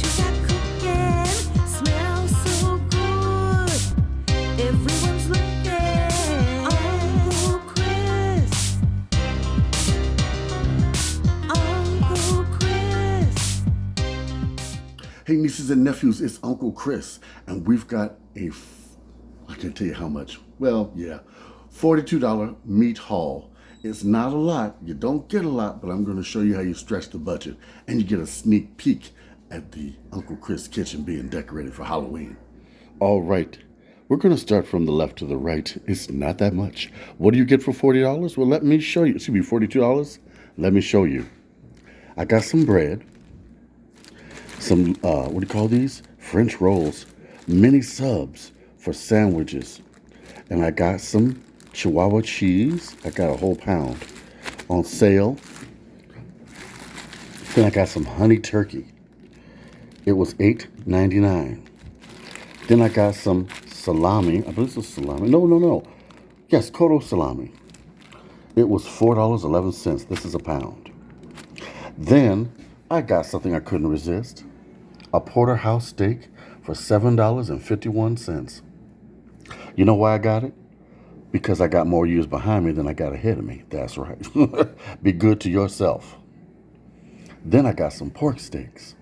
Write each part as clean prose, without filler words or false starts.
you got cooking smells so good. Everyone's looking. Uncle Chris. Uncle Chris. Hey, nieces and nephews, it's Uncle Chris, and we've got I can't tell you how much. Well, yeah, $42 meat haul. It's not a lot. You don't get a lot, but I'm going to show you how you stretch the budget, and you get a sneak peek at the Uncle Chris kitchen being decorated for Halloween. All right. We're going to start from the left to the right. It's not that much. What do you get for $40? Well, let me show you. Excuse me, $42? Let me show you. I got some bread. Some, what do you call these? French rolls. Mini subs for sandwiches. And I got some Chihuahua cheese. I got a whole pound on sale. Then I got some honey turkey. It was $8.99. Then I got some salami. I believe it's salami. No. Yes, Kodo salami. It was $4.11. This is a pound. Then I got something I couldn't resist. A porterhouse steak for $7.51. You know why I got it? Because I got more years behind me than I got ahead of me. That's right. Be good to yourself. Then I got some pork steaks.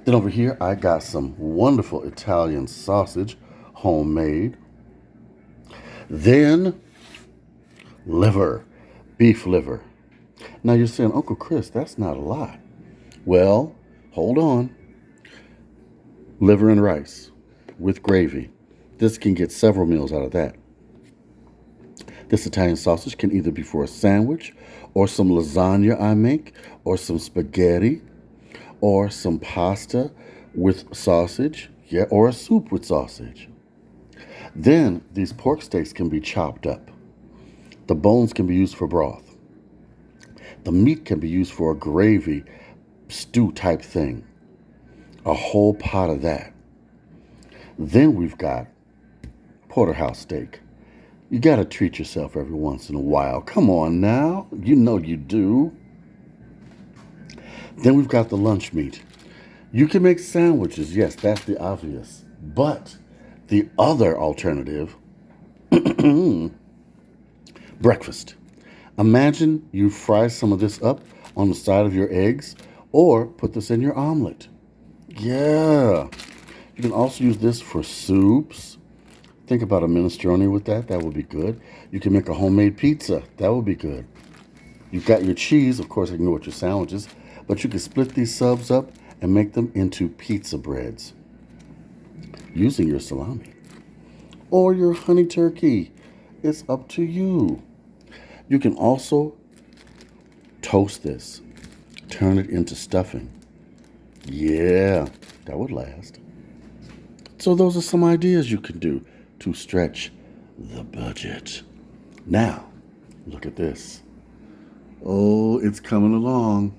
Then over here, I got some wonderful Italian sausage, homemade. Then liver, beef liver. Now you're saying, Uncle Chris, that's not a lot. Well, hold on. Liver and rice with gravy. This can get several meals out of that. This Italian sausage can either be for a sandwich or some lasagna I make, or some spaghetti, or some pasta with sausage, yeah, or a soup with sausage. Then these pork steaks can be chopped up. The bones can be used for broth. The meat can be used for a gravy stew type thing. A whole pot of that. Then we've got porterhouse steak. You got to treat yourself every once in a while. Come on now. You know you do. Then we've got the lunch meat. You can make sandwiches. Yes, that's the obvious. But the other alternative, breakfast. Imagine you fry some of this up on the side of your eggs or put this in your omelet. Yeah. You can also use this for soups. Think about a minestrone with that. That would be good. You can make a homemade pizza. That would be good. You've got your cheese. Of course, I can go with your sandwiches. But you can split these subs up and make them into pizza breads using your salami or your honey turkey. It's up to you. You can also toast this. Turn it into stuffing. Yeah, that would last. So those are some ideas you can do to stretch the budget. Now, look at this. Oh, it's coming along.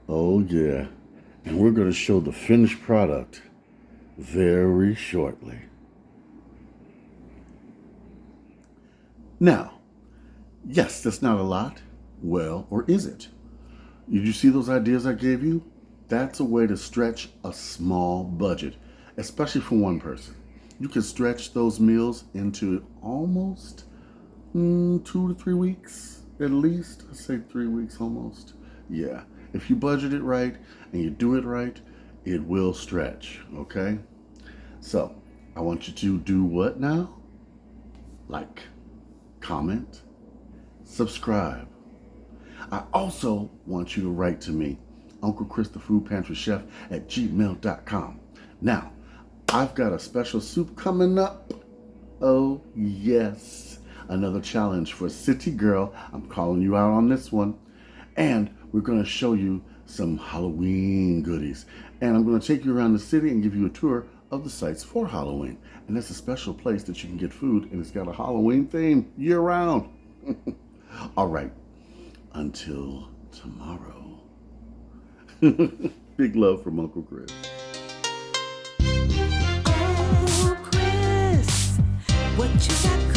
Oh, yeah. And we're going to show the finished product very shortly. Now, yes, that's not a lot. Well, or is it? Did you see those ideas I gave you? That's a way to stretch a small budget, especially for one person. You can stretch those meals into almost 2 to 3 weeks, at least. I say 3 weeks almost. Yeah, if you budget it right and you do it right, it will stretch, okay? So, I want you to do what now? Like, comment, subscribe. I also want you to write to me, Uncle Chris the Food Pantry Chef at gmail.com. Now, I've got a special soup coming up. Oh, yes. Another challenge for City Girl. I'm calling you out on this one. And we're going to show you some Halloween goodies. And I'm going to take you around the city and give you a tour of the sites for Halloween. And it's a special place that you can get food, and it's got a Halloween theme year-round. All right. Until tomorrow. Big love from Uncle Chris. Uncle Chris, what you got